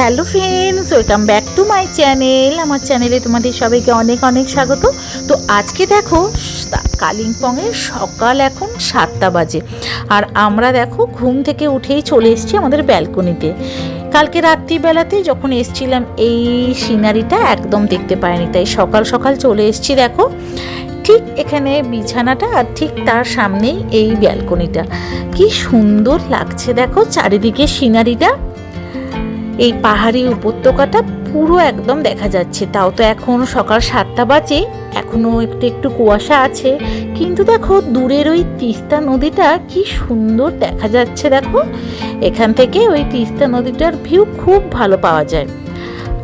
Hello friends, welcome back to my channel. আমার চ্যানেলে তোমাদের সবাইকে অনেক অনেক স্বাগত। তো আজকে দেখো কালিম্পংয়ের সকাল এখন 7টা বাজে, আর আমরা দেখো ঘুম থেকে উঠেই চলে এসেছি আমাদের ব্যালকনিতে। কালকে রাত্রিবেলাতে যখন এসছিলাম এই সিনারিটা একদম দেখতে পাইনি, তাই সকাল সকাল চলে এসেছি। দেখো ঠিক এখানে বিছানাটা, আর ঠিক তার সামনেই এই ব্যালকনিটা। কি সুন্দর লাগছে দেখো চারিদিকে সিনারিটা। এই পাহাড়ি উপত্যকাটা পুরো একদম দেখা যাচ্ছে। তাও তো এখন সকাল 7টা বাজে, এখনো একটু একটু কুয়াশা আছে, কিন্তু দেখো দূরের ওই তিস্তা নদীটা কি সুন্দর দেখা যাচ্ছে। দেখো এখান থেকে ওই তিস্তা নদীটার ভিউ খুব ভালো পাওয়া যায়।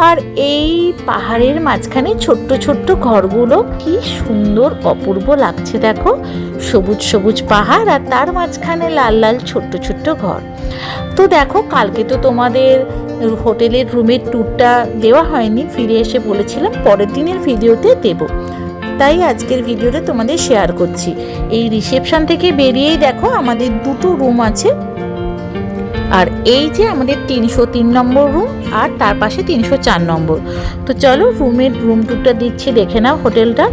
আর এই পাহাড়ের মাঝখানে ছোট্ট ছোট্ট ঘরগুলো কি সুন্দর অপূর্ব লাগছে। দেখো সবুজ সবুজ পাহাড়, আর তার মাঝখানে লাল লাল ছোট্ট ছোট্ট ঘর। তো দেখো কালকে তো তোমাদের হোটেলের রুমের ট্যুরটা দেওয়া হয়নি, ফিরে এসে বলেছিলাম পরের দিনের ভিডিওতে দেব, তাই আজকের ভিডিওটা তোমাদের শেয়ার করছি। এই রিসেপশন থেকে বেরিয়েই দেখো আমাদের দুটো রুম আছে, আর এই যে আমাদের 303 নম্বর রুম, আর তার পাশে 304 নম্বর। তো চলো রুম ট্যুরটা দিচ্ছি, দেখে নাও হোটেলটা।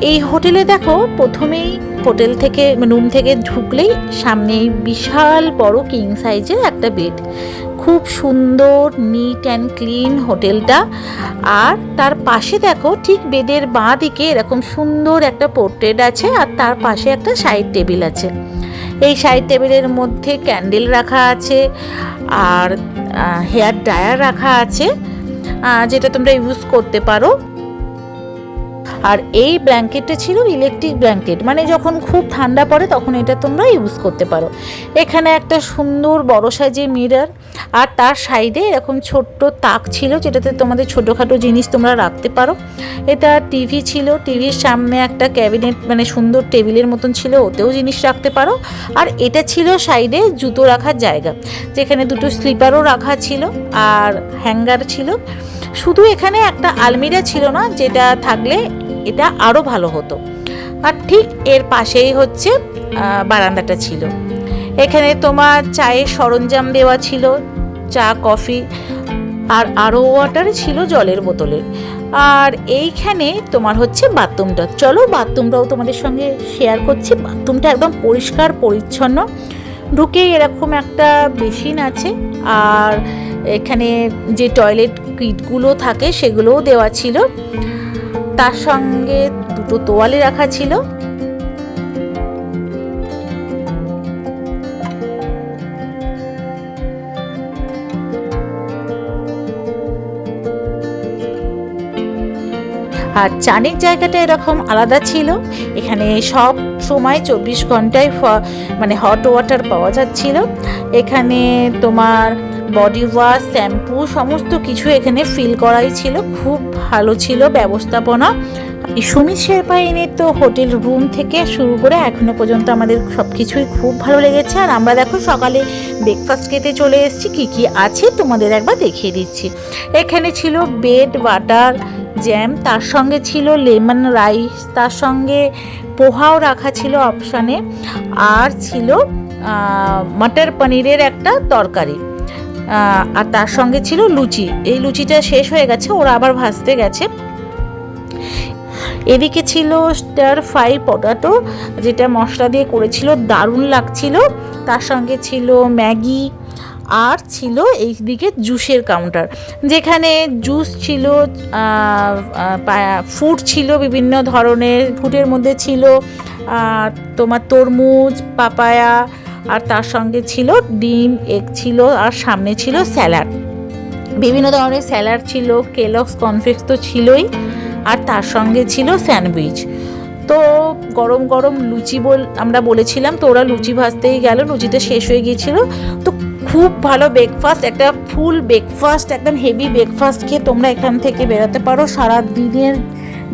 এই হোটেলে দেখো প্রথমেই হোটেল থেকে রুম থেকে ঢুকলেই সামনেই বিশাল বড় কিং সাইজের একটা বেড। খুব সুন্দর নিট অ্যান্ড ক্লিন হোটেলটা। আর তার পাশে দেখো ঠিক বেডের বাঁ দিকে এরকম সুন্দর একটা পোর্ট্রেট আছে, আর তার পাশে একটা সাইড টেবিল আছে। এই সাইড টেবিলের মধ্যে ক্যান্ডেল রাখা আছে, আর হেয়ার ড্রায়ার রাখা আছে, যেটা তোমরা ইউজ করতে পারো। আর এই ব্ল্যাঙ্কেটটা ছিল ইলেকট্রিক ব্ল্যাঙ্কেট, মানে যখন খুব ঠান্ডা পড়ে তখন এটা তোমরা ইউজ করতে পারো। এখানে একটা সুন্দর বড় সাইজের মিরর, আর তার সাইডে এরকম ছোট্ট তাক ছিল, যেটাতে তোমাদের ছোটোখাটো জিনিস তোমরা রাখতে পারো। এটা টিভি ছিল, টিভির সামনে একটা ক্যাবিনেট, মানে সুন্দর টেবিলের মতন ছিল, ওতেও জিনিস রাখতে পারো। আর এটা ছিল সাইডে জুতো রাখার জায়গা, যেখানে দুটো স্লিপারও রাখা ছিল, আর হ্যাঙ্গার ছিল। শুধু এখানে একটা আলমিরা ছিল না, যেটা থাকলে এটা আরও ভালো হতো। আর ঠিক এর পাশেই হচ্ছে বারান্দাটা ছিল। এখানে তোমার চায়ের সরঞ্জাম দেওয়া ছিল, চা কফি, আর আরও ওয়াটার ছিল জলের বোতলের। আর এইখানে তোমার হচ্ছে বাথরুমটা। চলো বাথরুমটাও তোমাদের সঙ্গে শেয়ার করছি। বাথরুমটা একদম পরিষ্কার পরিচ্ছন্ন। ঢুকে এরকম একটা বেসিন আছে, আর এখানে যে টয়লেট কিটগুলো থাকে সেগুলোও দেওয়া ছিল। তার সঙ্গে দুটো তোয়ালে রাখা ছিল। আর চানের জায়গাটা এরকম আলাদা ছিল। এখানে সব সময় 24 ঘন্টায় মানে হট ওয়াটার পাওয়া যাচ্ছিল। এখানে তোমার বডি ওয়াশ, শ্যাম্পু সমস্ত কিছু এখানে ফিল করাই ছিল। খুব ভালো ছিল ব্যবস্থাপনা। সুমিত শেরপা এনে তো হোটেল রুম থেকে শুরু করে এখনো পর্যন্ত আমাদের সব কিছুই খুব ভালো লেগেছে। আর আমরা দেখো সকালে ব্রেকফাস্ট খেতে চলে এসেছি। কী কী আছে তোমাদের একবার দেখিয়ে দিচ্ছি। এখানে ছিল ব্রেড, বাটার, জ্যাম, তার সঙ্গে ছিল লেমন রাইস, তার সঙ্গে পোহাও রাখা ছিল অপশানে, আর ছিল মটর পনিরের একটা তরকারি, আর তার সঙ্গে ছিল লুচি। এই লুচিটা শেষ হয়ে গেছে, ওরা আবার ভাজতে গেছে। এদিকে ছিল স্টার ফ্রাই পটাটো, যেটা মশলা দিয়ে করেছিল, দারুণ লাগছিল। তার সঙ্গে ছিল ম্যাগি, আর ছিল এইদিকে জুসের কাউন্টার, যেখানে জুস ছিল, ফ্রুট ছিল বিভিন্ন ধরনের। ফ্রুটের মধ্যে ছিল তোমার তরমুজ, পাপায়া, আর তার সঙ্গে ছিল ডিম, এগ ছিল, আর সামনে ছিল স্যালাড। বিভিন্ন ধরনের স্যালাড ছিল, কেলগস কর্নফ্লেক্স তো ছিলই, আর তার সঙ্গে ছিল স্যান্ডউইচ। তো গরম গরম লুচি আমরা বলেছিলাম, তো ওরা লুচি ভাজতেই গেল, লুচিটা শেষ হয়ে গিয়েছিল। তো খুব ভালো ব্রেকফাস্ট, একটা ফুল ব্রেকফাস্ট, একদম হেভি ব্রেকফাস্ট খেয়ে তোমরা এখান থেকে বেরোতে পারো। সারা দিনের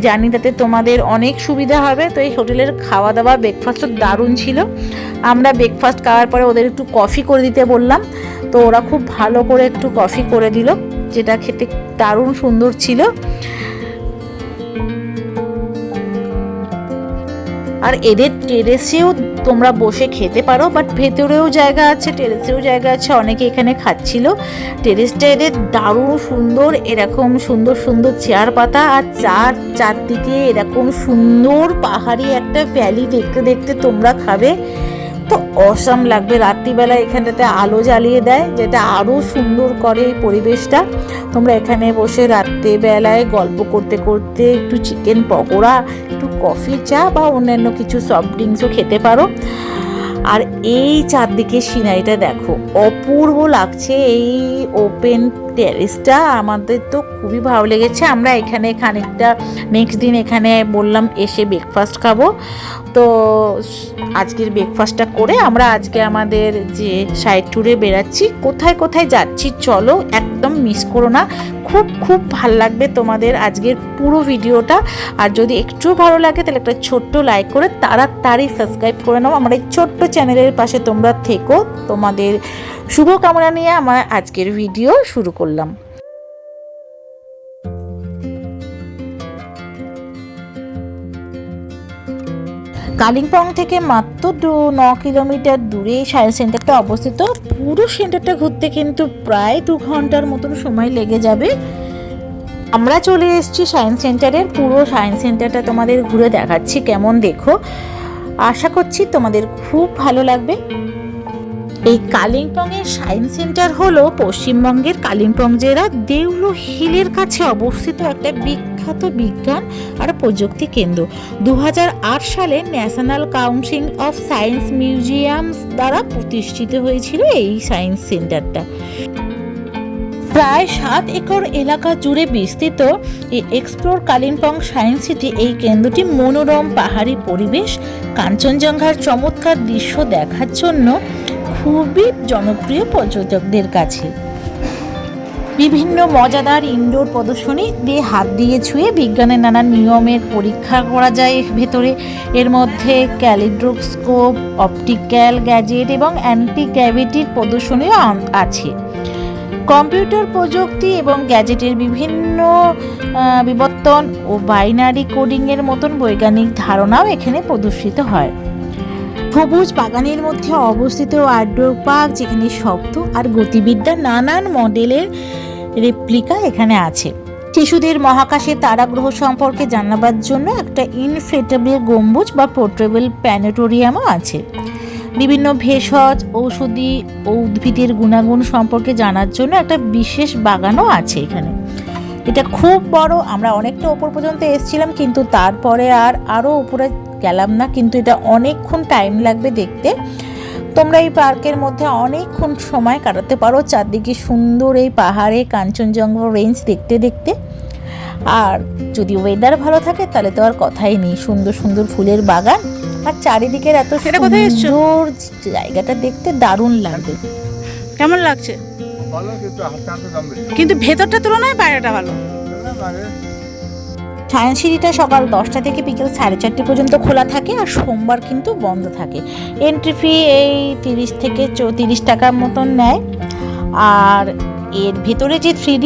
জার্নিটাতে তোমাদের অনেক সুবিধা হবে। তো এই হোটেলের খাওয়া দাওয়া ব্রেকফাস্টও দারুণ ছিল। আমরা ব্রেকফাস্ট খাওয়ার পরে ওদের একটু কফি করে দিতে বললাম, তো ওরা খুব ভালো করে একটু কফি করে দিল, যেটা খেতে দারুণ সুন্দর ছিল। আর এদের টেরেসেও তোমরা বসে খেতে পারো, বাট ভেতরেও জায়গা আছে, টেরেসেও জায়গা আছে। অনেকে এখানে খাচ্ছিল। টেরেসটা এদের দারুণ সুন্দর, এরকম সুন্দর সুন্দর চেয়ার পাতা, আর চারদিকে এরকম সুন্দর পাহাড়ি একটা ভ্যালি দেখতে দেখতে তোমরা খাবে তো অসাম লাগবে। রাত্রিবেলা এখানটাতে আলো জ্বালিয়ে দেয়, যেটা আরও সুন্দর করে এই পরিবেশটা। তোমরা এখানে বসে রাত্রিবেলায় গল্প করতে করতে একটু চিকেন পকোড়া, একটু কফি, চা বা অন্যান্য কিছু সফট ড্রিঙ্কসও খেতে পারো। আর এই চারদিকে সিনারিটা দেখো, অপূর্ব লাগছে। এই ওপেন টেরেসটা আমাদের তো খুবই ভালো লেগেছে। আমরা এখানে খানিকটা নেক্সট দিন এখানে বললাম এসে ব্রেকফাস্ট খাবো। তো আজকের ব্রেকফাস্টটা করে আমরা আজকে আমাদের যে সাইড ট্যুরে বেরাচ্ছি। কোথায় কোথায় যাচ্ছি চলো, একদম মিস করো না। খুব খুব ভাল লাগবে তোমাদের আজকের পুরো ভিডিওটা। আর যদি একটু ভালো লাগে তাহলে একটা ছোট্ট লাইক করে তাড়াতাড়ি সাবস্ক্রাইব করে নাও। আমার এই ছোট্ট চ্যানেলের পাশে তোমরা থেকো। তোমাদের শুভকামনা নিয়ে আমার আজকের ভিডিও শুরু করলাম। কালিম্পং থেকে মাত্র 9 কিলোমিটার দূরে সায়েন্স সেন্টারটা অবস্থিত। পুরো সেন্টারটা ঘুরতে কিন্তু প্রায় 2 ঘন্টার মতন সময় লেগে যাবে। আমরা চলে এসেছি সায়েন্স সেন্টারের। পুরো সায়েন্স সেন্টারটা তোমাদের ঘুরে দেখাচ্ছি, কেমন দেখো। আশা করছি তোমাদের খুব ভালো লাগবে। এই কালিম্পংয়ের সায়েন্স সেন্টার হলো পশ্চিমবঙ্গের কালিম্পং জেলার দেউলো হিলের কাছে অবস্থিত একটা বিখ্যাত বিজ্ঞান আর প্রযুক্তি কেন্দ্র। 2008 সালে national council of science museums দ্বারা প্রতিষ্ঠিত হয়েছিল এই সায়েন্স সেন্টারটা। প্রায় 7 একর এলাকা জুড়ে বিস্তৃত এই এক্সপ্লোর কালিম্পং সায়েন্স সিটি। এই কেন্দ্রটি মনোরম পাহাড়ি পরিবেশ, কাঞ্চনজঙ্ঘার চমৎকার দৃশ্য দেখার জন্য খুবই জনপ্রিয় পর্যটকদের কাছে। বিভিন্ন মজাদার ইনডোর প্রদর্শনী দিয়ে হাত দিয়ে ছুঁয়ে বিজ্ঞানের নানা নিয়মের পরীক্ষা করা যায় ভেতরে। এর মধ্যে ক্যালিড্রোস্কোপ, অপটিক্যাল গ্যাজেট এবং অ্যান্টি গ্র্যাভিটির প্রদর্শনীও আছে। কম্পিউটার প্রযুক্তি এবং গ্যাজেটের বিভিন্ন বিবর্তন ও বাইনারি কোডিংয়ের মতন বৈজ্ঞানিক ধারণাও এখানে প্রদর্শিত হয়। সবুজ বাগানের মধ্যে অবস্থিত আউটডোর পার্ক, যেখানে শব্দ আর গতিবিদ্যার নানান মডেলের রেপ্লিকা এখানে আছে। শিশুদের মহাকাশে তারা গ্রহ সম্পর্কে জানাবার জন্য একটা ইনফ্লেটেবল গম্বুজ বা পোর্টেবল প্ল্যানেটোরিয়ামও আছে। বিভিন্ন ভেষজ, ঔষধি ও উদ্ভিদের গুণাগুণ সম্পর্কে জানার জন্য একটা বিশেষ বাগানও আছে এখানে। এটা খুব বড়। আমরা অনেকটা ওপর পর্যন্ত এসেছিলাম, কিন্তু তারপরে আরও উপরে গেলাম না। কিন্তু এটা অনেকক্ষণ টাইম লাগবে দেখতে। তোমরা এই পার্কের মধ্যে অনেকক্ষণ সময় কাটাতে পারো, চারদিকে সুন্দর এই পাহাড়ে কাঞ্চনজঙ্ঘা রেঞ্জ দেখতে দেখতে। আর যদি ওয়েদার ভালো থাকে তাহলে তো আর কথাই নেই, সুন্দর সুন্দর ফুলের বাগান আর চারিদিকের এত সুন্দর জায়গাটা দেখতে দারুণ লাগবে। কেমন লাগছে? কিন্তু ভেতরটা তুলনায় বাইরেটা ভালো। সায়েন্স সিটিটা সকাল 10টা থেকে বিকেল 4:30 পর্যন্ত খোলা থাকে, আর সোমবার কিন্তু বন্ধ থাকে। এন্ট্রি ফি এই 30 থেকে 34 টাকার মতন নেয়। আর এর ভেতরে যে 3D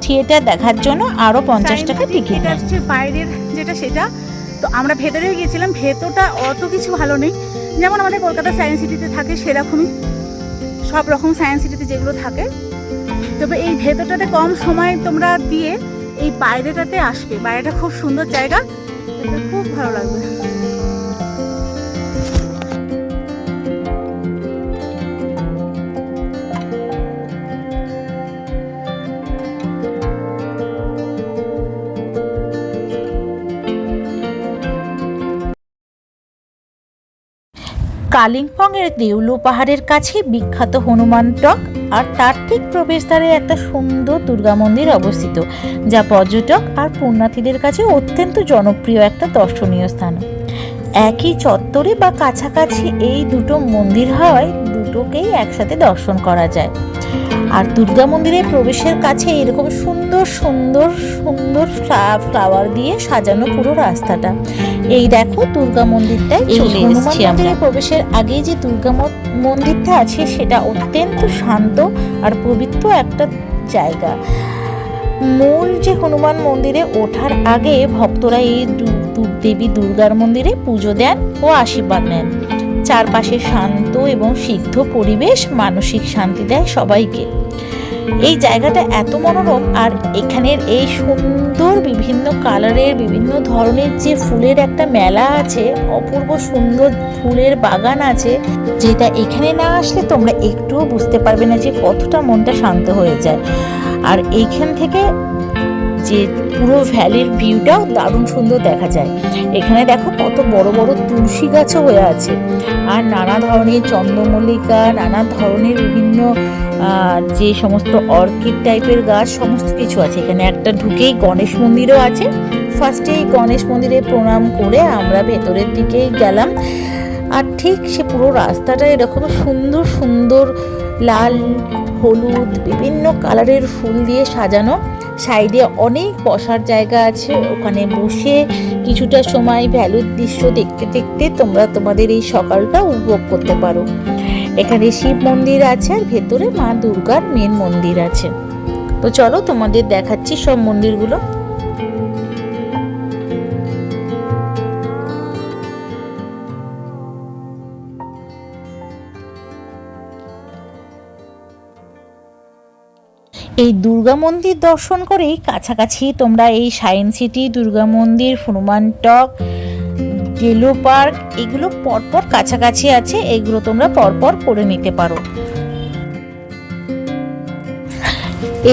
থিয়েটার দেখার জন্য আরও 50 টাকা টিকিট আসছে। বাইরের যেটা সেটা তো আমরা ভেতরেও গিয়েছিলাম। ভেতরটা অত কিছু ভালো নেই, যেমন আমাদের কলকাতা সায়েন্স সিটিতে থাকে সেরকমই সব রকম সায়েন্স সিটিতে যেগুলো থাকে। তবে এই ভেতরটাতে কম সময় তোমরা দিয়ে এই বাইরেটাতে আসবে। বাইরেটা খুব সুন্দর জায়গা, খুব ভালো লাগবে। কালিম্পংয়ের দেউলো পাহাড়ের কাছে বিখ্যাত হনুমান টক আর তার ঠিক প্রবেশদ্বারে একটা সুন্দর দুর্গা মন্দির অবস্থিত, যা পর্যটক আর পুণ্যার্থীদের কাছে অত্যন্ত জনপ্রিয় একটা দর্শনীয় স্থান। একই চত্বরে বা কাছাকাছি এই দুটো মন্দির হওয়ায় দুটোকেই একসাথে দর্শন করা যায়। আর দুর্গা মন্দিরের প্রবেশের কাছে এরকম সুন্দর সুন্দর সুন্দর ফ্লাওয়ার দিয়ে সাজানো পুরো রাস্তাটা। এই দেখো দুর্গা মন্দিরটাই চলে এসেছি আমরা। প্রবেশের আগে যে দুর্গা মন্দিরটা আছে সেটা অত্যন্ত শান্ত আর পবিত্র একটা জায়গা। মূল যে হনুমান মন্দিরে ওঠার আগে ভক্তরা এই দেবী দুর্গার মন্দিরে পুজো দেন ও আশীর্বাদ নেন। চারপাশে শান্ত এবং সিদ্ধ পরিবেশ মানসিক শান্তি দেয় সবাইকে। এই জায়গাটা এত মনোরম, আর এখানের এই সুন্দর বিভিন্ন কালারের বিভিন্ন ধরনের যে ফুলের একটা মেলা আছে, অপূর্ব সুন্দর ফুলের বাগান আছে, যেটা এখানে না আসলে তোমরা একটুও বুঝতে পারবে না যে কতটা মনটা শান্ত হয়ে যায়। আর এইখান থেকে যে পুরো ভ্যালির ভিউটাও দারুণ সুন্দর দেখা যায়। এখানে দেখো কত বড় বড় তুলসী গাছও হয়ে আছে, আর নানা ধরনের চন্দ্রমল্লিকা, নানা ধরনের বিভিন্ন যে সমস্ত অর্কিড টাইপের গাছ সমস্ত কিছু আছে। এখানে একটা ঢুকেই গণেশ মন্দিরও আছে। ফার্স্টে এই গণেশ মন্দিরে প্রণাম করে আমরা ভেতরের দিকেই গেলাম। আর ঠিক সে পুরো রাস্তাটা এরকম সুন্দর সুন্দর লাল, হলুদ, বিভিন্ন কালারের ফুল দিয়ে সাজানো। সাইডে অনেক বসার জায়গা আছে, ওখানে বসে কিছুটা সময় ভ্যালুর দৃশ্য দেখতে দেখতে তোমরা তোমাদের এই সকালটা উপভোগ করতে পারো। এখানে শিব মন্দির আছে, আর ভেতরে মা দুর্গার মেন মন্দির আছে। তো চলো তোমাদের দেখাচ্ছি সব মন্দিরগুলো। এই দুর্গা মন্দির দর্শন করেই কাছাকাছি তোমরা এই সায়েন্স সিটি, দুর্গা মন্দির, হনুমান টক, ডেলো পার্ক, এগুলো পরপর কাছাকাছি আছে, এগুলো তোমরা পরপর করে নিতে পারো।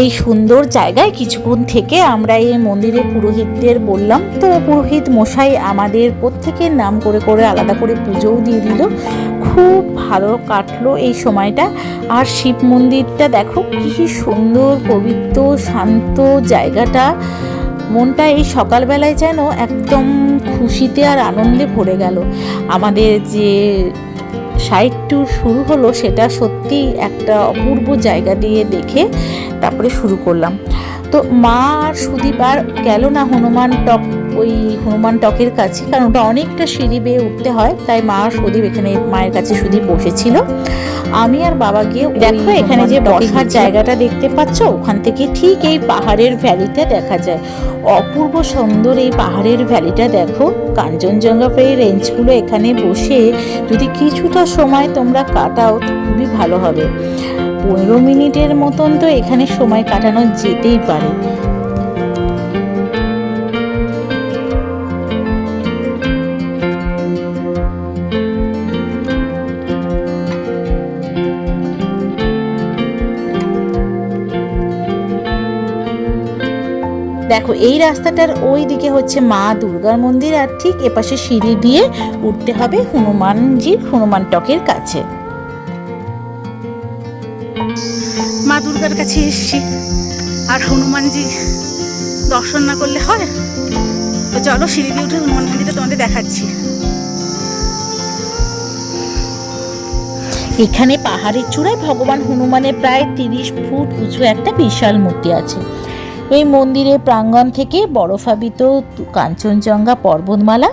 এই সুন্দর জায়গায় কিছুক্ষণ থেকে আমরা এই মন্দিরের পুরোহিতদের বললাম, তো পুরোহিত মশাই আমাদের প্রত্যেকের নাম করে করে আলাদা করে পুজোও দিয়ে দিল। খুব ভালো কাটলো এই সময়টা। আর শিব মন্দিরটা দেখো কি সুন্দর, পবিত্র, শান্ত জায়গাটা। মনটা এই সকালবেলায় যেন একদম খুশিতে আর আনন্দে ভরে গেল। আমাদের যে সাইড ট্যুর শুরু হলো সেটা সত্যি একটা অপূর্ব জায়গা দিয়ে দেখে তারপরে শুরু করলাম। তো মা আর সুদীপ আর গেল না হনুমান টক, ওই হনুমান টকের কাছে, কারণ ওটা অনেকটা সিঁড়ি বেয়ে উঠতে হয়, তাই মা আর সুদীপ এখানে মায়ের কাছে সুদীপ বসেছিল। আমি আর বাবা গিয়ে, দেখো এখানে যে বসার জায়গাটা দেখতে পাচ্ছ, ওখান থেকে ঠিক এই পাহাড়ের ভ্যালিটা দেখা যায়। অপূর্ব সুন্দর এই পাহাড়ের ভ্যালিটা দেখো। কাঞ্চনজঙ্ঘা এই রেঞ্জগুলো এখানে বসে যদি কিছুটা সময় তোমরা কাটাও খুবই ভালো হবে। 15 মিনিটের মতন তো এখানে সময় কাটানো যেতেই পারে। দেখো এই রাস্তাটার ওই দিকে হচ্ছে মা দুর্গার মন্দির, আর ঠিক এপাশে সিঁড়ি দিয়ে উঠতে হবে হনুমানজির হনুমান টকের কাছে। মা দুর্গার কাছে এসছি, আর হনুমানজি দর্শন না করলে হয়। তো চলো সিঁড়ি দিয়ে উঠে হনুমান মন্দিরটা তোমাদের দেখাচ্ছি। এখানে পাহাড়ের চূড়ায় ভগবান হনুমানের প্রায় 30 ফুট উঁচু একটা বিশাল মূর্তি আছে। এই মন্দিরের প্রাঙ্গণ থেকে বরফাবৃত কাঞ্চনজঙ্ঘা পর্বতমালা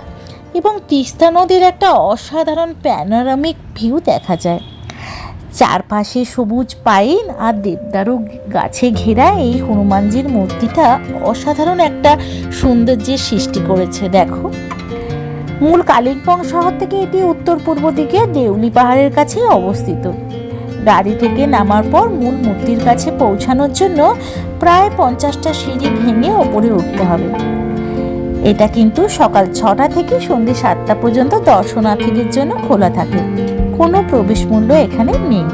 এবং তিস্তা নদীর একটা অসাধারণ প্যানোরামিক ভিউ দেখা যায়। চারপাশে সবুজ পাইন আর দেবদারু গাছে ঘেরা এই হনুমানজির মূর্তিটা অসাধারণ একটা সৌন্দর্যের সৃষ্টি করেছে। দেখো, মূল কালিম্পং শহর থেকে এটি উত্তর পূর্ব দিকে দেউলি পাহাড়ের কাছে অবস্থিত। গাড়ি থেকে নামার পর মূল মূর্তির কাছে পৌঁছানোর জন্য প্রায় 50টা সিঁড়ি ভেঙে ওপরে উঠতে হবে। এটা কিন্তু সকাল 6টা থেকে সন্ধ্যে 7টা পর্যন্ত দর্শনার্থীদের জন্য খোলা থাকে। কোনো প্রবেশ মূল্য এখানে নেই।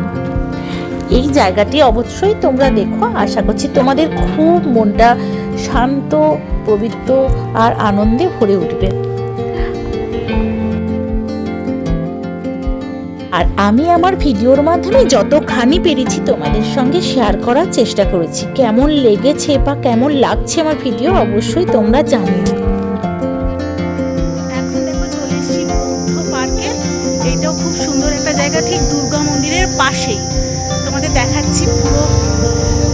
এই জায়গাটি অবশ্যই তোমরা দেখো, আশা করছি তোমাদের খুব মনটা শান্ত, পবিত্র আর আনন্দে ভরে উঠবে। আর আমি আমার ভিডিওর মাধ্যমে যতখানি পেরেছি তোমাদের সঙ্গে শেয়ার করার চেষ্টা করেছি। কেমন লেগেছে বা কেমন লাগছে আমার ভিডিও অবশ্যই তোমরা জানিও। এখন দেখো চলে এসেছি বৌদ্ধ পার্কে। এইটাও খুব সুন্দর একটা জায়গা, ঠিক দুর্গা মন্দিরের পাশেই। তোমাদের দেখাচ্ছি পুরো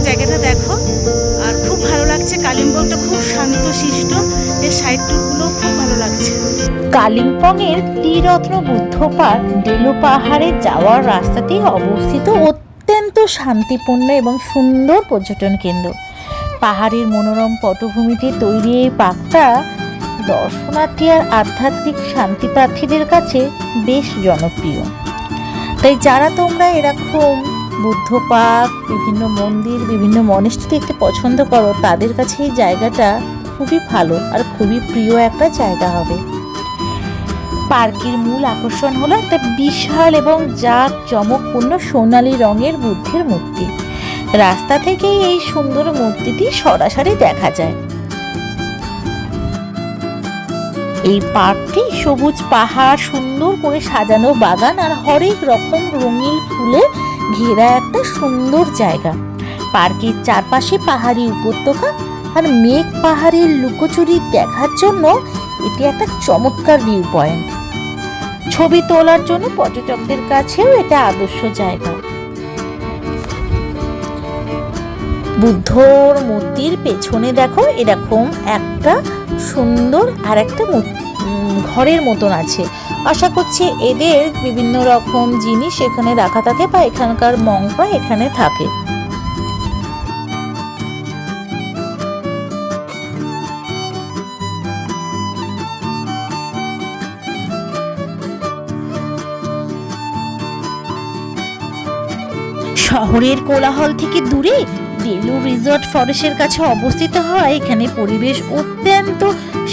জায়গাটা দেখো, আর খুব ভালো লাগছে। কালিম্পংটা খুব শান্তশিষ্ট, এর সাইড ট্যুরগুলো খুব ভালো লাগছে। কালিম্পংয়ের ত্রিরত্ন বুদ্ধ পার্ক ডেলো পাহাড়ে যাওয়ার রাস্তাতেই অবস্থিত অত্যন্ত শান্তিপূর্ণ এবং সুন্দর পর্যটন কেন্দ্র। পাহাড়ের মনোরম পটভূমিতে তৈরি এই পার্কটা দর্শনার্থী আর আধ্যাত্মিক শান্তিপ্রার্থীদের কাছে বেশ জনপ্রিয়। তাই যারা তোমরা এরকম বুদ্ধ পার্ক, বিভিন্ন মন্দির, বিভিন্ন মনেস্ট্রি দেখতে পছন্দ করো, তাদের কাছে এই জায়গাটা খুবই ভালো আর খুবই প্রিয় একটা জায়গা হবে। পার্কের মূল আকর্ষণ হলো একটা বিশাল এবং জাঁকজমকপূর্ণ সোনালী রঙের বুদ্ধের মূর্তি। রাস্তা থেকেই এই সুন্দর মূর্তিটি সরাসরি দেখা যায়। এই পার্কটি সবুজ পাহাড়, সুন্দর করে সাজানো বাগান আর হরেক রকম রঙিন ফুলে ঘেরা একটা সুন্দর জায়গা। পার্কের চারপাশে পাহাড়ি উপত্যকা আর মেঘ পাহাড়ের লুকোচুরি দেখার জন্য এটি একটা চমৎকার ভিউ পয়েন্ট। ছবি তোলার জন্য পর্যটকদের কাছেও এটা আদর্শ জায়গা। বুদ্ধর মূর্তির পেছনে দেখো এরকম একটা সুন্দর আর একটা ঘরের মতন আছে। আশা করছি এদের বিভিন্ন রকম জিনিস এখানে রাখা থাকে বা এখানকার মংরা এখানে থাকে। শহরের কোলাহল থেকে দূরে ডেলু রিসর্ট ফরেস্টের কাছে অবস্থিত হয় এখানে পরিবেশ অত্যন্ত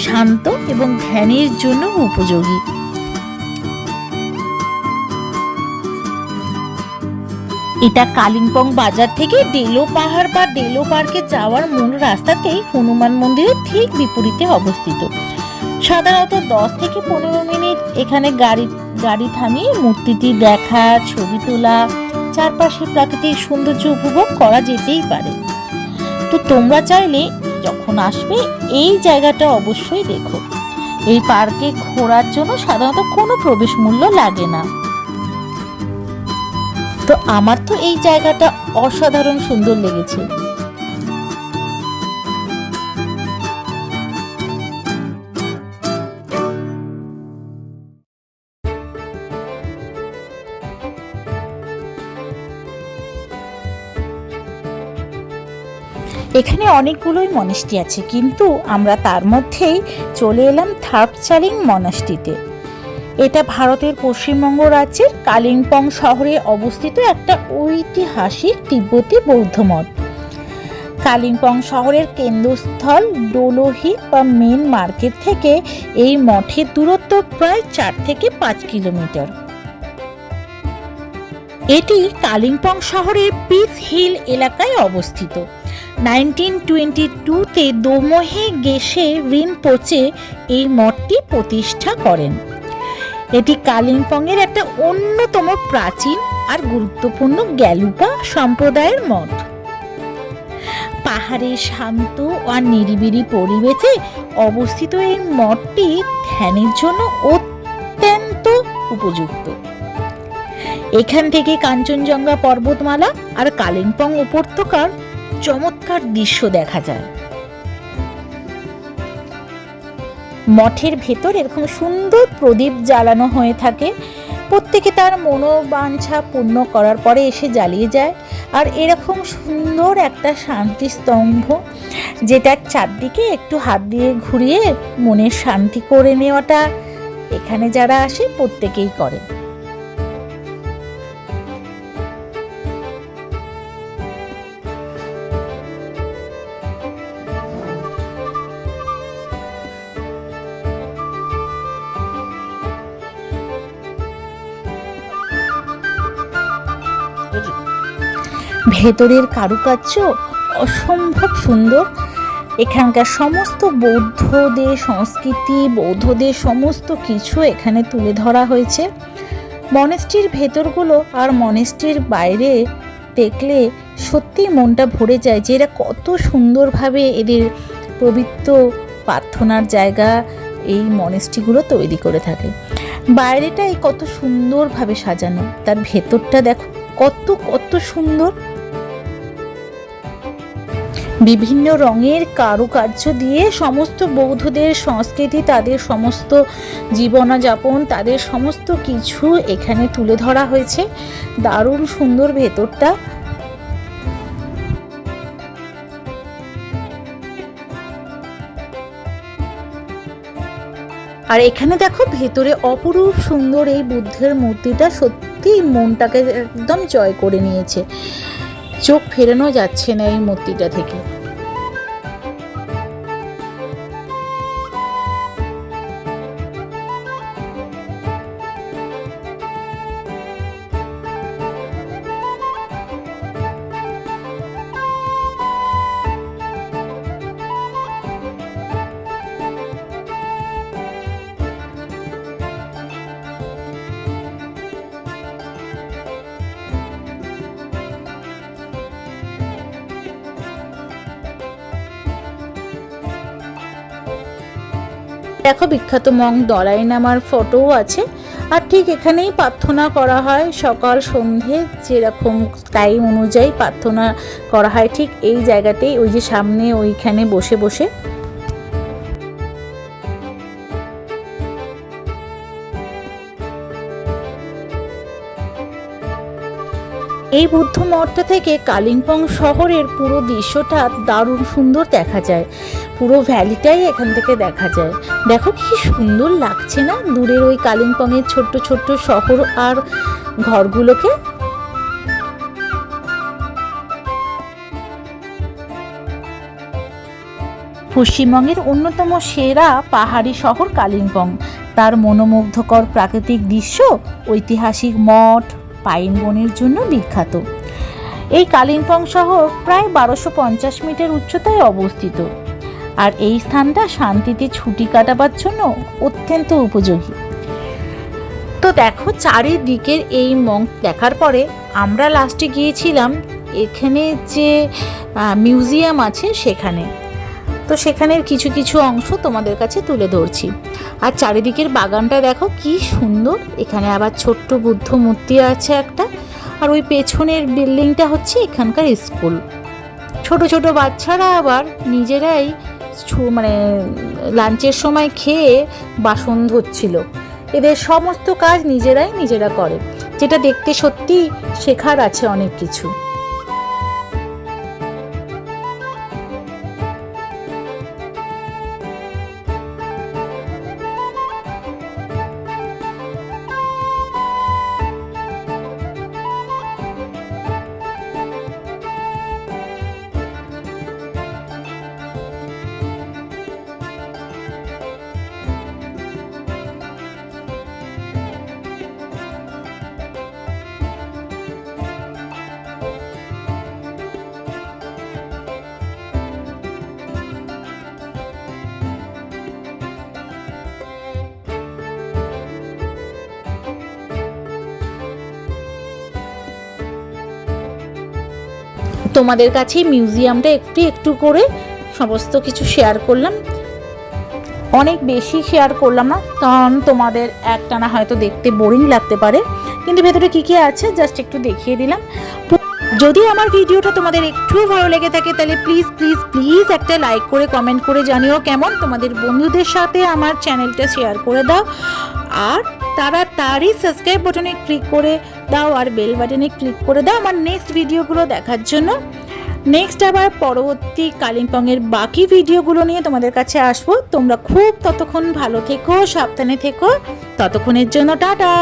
শান্ত এবং ধ্যানের জন্য উপযোগী। এটা কালিম্পং বাজার থেকে ডেলো পাহাড় বা ডেলো পার্কে যাওয়ার মূল রাস্তাতেই হনুমান মন্দিরের ঠিক বিপরীতে অবস্থিত। সাধারণত 10 থেকে 15 মিনিট এখানে গাড়ি থামিয়ে মূর্তিটি দেখা, ছবি তোলা, চারপাশে প্রাকৃতিক সৌন্দর্য উপভোগ করা যেতেই পারে। তো তোমরা চাইলে যখন আসবে এই জায়গাটা অবশ্যই দেখো। এই পার্কে ঘোরার জন্য সাধারণত কোনো প্রবেশ মূল্য লাগে না। তো আমার তো এই জায়গাটা অসাধারণ সুন্দর লেগেছে। এখানে অনেকগুলোই মনেস্ট্রি আছে, কিন্তু আমরা তার মধ্যেই চলে এলাম থার্পচালিং মনাস্ট্রিতে। এটা ভারতের পশ্চিমবঙ্গ রাজ্যের কালিম্পং শহরে অবস্থিত একটা ঐতিহাসিক তিব্বতী বৌদ্ধ মঠ। কালিম্পং শহরের কেন্দ্রস্থল ডোলোহি বা মেন মার্কেট থেকে এই মঠের দূরত্ব প্রায় 4 থেকে 5 কিলোমিটার। এটি কালিম্পং শহরের পিস হিল এলাকায় অবস্থিত। 1922-তে দোমোহে গেসে রিনপোচে এই মঠটি প্রতিষ্ঠা করেন। এটি কালিম্পংয়ের একটা অন্যতম প্রাচীন আর গুরুত্বপূর্ণ গ্যালুপা সম্প্রদায়ের মঠ। পাহাড়ের শান্ত আর নিরিবিলি পরিবেশে অবস্থিত এই মঠটি ধ্যানের জন্য অত্যন্ত উপযুক্ত। এখান থেকে কাঞ্চনজঙ্ঘা পর্বতমালা আর কালিম্পং উপত্যকার চমৎকার দৃশ্য দেখা যায়। মঠের ভেতর এরকম সুন্দর প্রদীপ জ্বালানো হয়ে থাকে। প্রত্যেকে তার মনোবাঞ্ছা পূর্ণ করার পরে এসে জ্বালিয়ে যায়। আর এরকম সুন্দর একটা শান্তি স্তম্ভ, যেটা চারদিকে একটু হাত দিয়ে ঘুরিয়ে মনের শান্তি করে নেওয়াটা এখানে যারা আসে প্রত্যেকেই করে। ভেতরের কারুকার্য অসম্ভব সুন্দর। এখানকার সমস্ত বৌদ্ধদের সংস্কৃতি, বৌদ্ধদের সমস্ত কিছু এখানে তুলে ধরা হয়েছে। মনেস্ট্রির ভেতরগুলো আর মনেস্ট্রির বাইরে দেখলে সত্যি মনটা ভরে যায় যে এরা কত সুন্দরভাবে এদের পবিত্র প্রার্থনার জায়গা এই মনেস্ট্রিগুলো তৈরি করে থাকে। বাইরেটাই কত সুন্দরভাবে সাজানো, তার ভেতরটা দেখো কত কত সুন্দর। বিভিন্ন রঙের কারুকার্য দিয়ে সমস্ত বৌদ্ধদের সংস্কৃতি, তাদের সমস্ত জীবনযাপন, তাদের সমস্ত কিছু এখানে তুলে ধরা হয়েছে। দারুণ সুন্দর ভেতরটা। আর এখানে দেখো ভেতরে অপরূপ সুন্দর এই বুদ্ধের মূর্তিটা সত্যি মনটাকে একদম জয় করে নিয়েছে, চোখ ফেরানো যাচ্ছে না এই মূর্তিটা থেকে। দেখো বিখ্যাত মঙ্ক দলাই লামার ফটোও আছে। আর ঠিক এখানেই প্রার্থনা করা হয় সকাল সন্ধে, যেরকম টাইম অনুযায়ী প্রার্থনা করা হয় ঠিক এই জায়গাতেই, ওই যে সামনে ওইখানে বসে বসে। এই বুদ্ধ মঠটা থেকে কালিম্পং শহরের পুরো দৃশ্যটা দারুণ সুন্দর দেখা যায়, পুরো ভ্যালিটাই এখান থেকে দেখা যায়। দেখো কি সুন্দর লাগছে না দূরের ওই কালিম্পংয়ের ছোট্ট ছোট্ট শহর আর ঘরগুলোকে। পশ্চিমবঙ্গের অন্যতম সেরা পাহাড়ি শহর কালিম্পং, তার মনোমুগ্ধকর প্রাকৃতিক দৃশ্য, ঐতিহাসিক মঠ, পাইন বনের জন্য বিখ্যাত। এই কালিম্পং শহর প্রায় 1250 মিটার উচ্চতায় অবস্থিত, আর এই স্থানটা শান্তিতে ছুটি কাটাবার জন্য অত্যন্ত উপযোগী। তো দেখো চারিদিকের এই মঙ্ক দেখার পরে আমরা লাস্টে গিয়েছিলাম এখানে যে মিউজিয়াম আছে সেখানে। তো সেখানের কিছু কিছু অংশ তোমাদের কাছে তুলে ধরছি। আর চারিদিকের বাগানটা দেখো কি সুন্দর, এখানে আবার ছোট্ট বুদ্ধ মূর্তি আছে একটা, আর ওই পেছনের বিল্ডিংটা হচ্ছে এখানকার স্কুল। ছোট ছোট বাচ্চারা আবার নিজেরাই মানে লাঞ্চের সময় খেয়ে বাসন ধুচ্ছিল। এদের সমস্ত কাজ নিজেরা করে, যেটা দেখতে সত্যি শেখার আছে অনেক কিছু। তোমাদের কাছে মিউজিয়ামটা একটু একটু করে সমস্ত কিছু শেয়ার করলাম, অনেক বেশি শেয়ার করলাম না, কারণ তোমাদের একটানা হয়তো দেখতে বোরিং লাগতে পারে, কিন্তু ভেতরে কী কী আছে জাস্ট একটু দেখিয়ে দিলাম। যদি আমার ভিডিওটা তোমাদের একটু ভালো লেগে থাকে তাহলে প্লিজ প্লিজ প্লিজ একটা লাইক করে কমেন্ট করে জানিও কেমন, তোমাদের বন্ধুদের সাথে আমার চ্যানেলটা শেয়ার করে দাও, আর তাড়াতাড়ি সাবস্ক্রাইব বাটনে ক্লিক করে দাও আর বেল বাটনে ক্লিক করে দাও আমার নেক্সট ভিডিওগুলো দেখার জন্য। নেক্সট আবার পরবর্তী কালিম্পংয়ের বাকি ভিডিওগুলো নিয়ে তোমাদের কাছে আসবো। তোমরা খুব ততক্ষণ ভালো থেকো, সাবধানে থেকো, ততক্ষণের জন্য টাটা।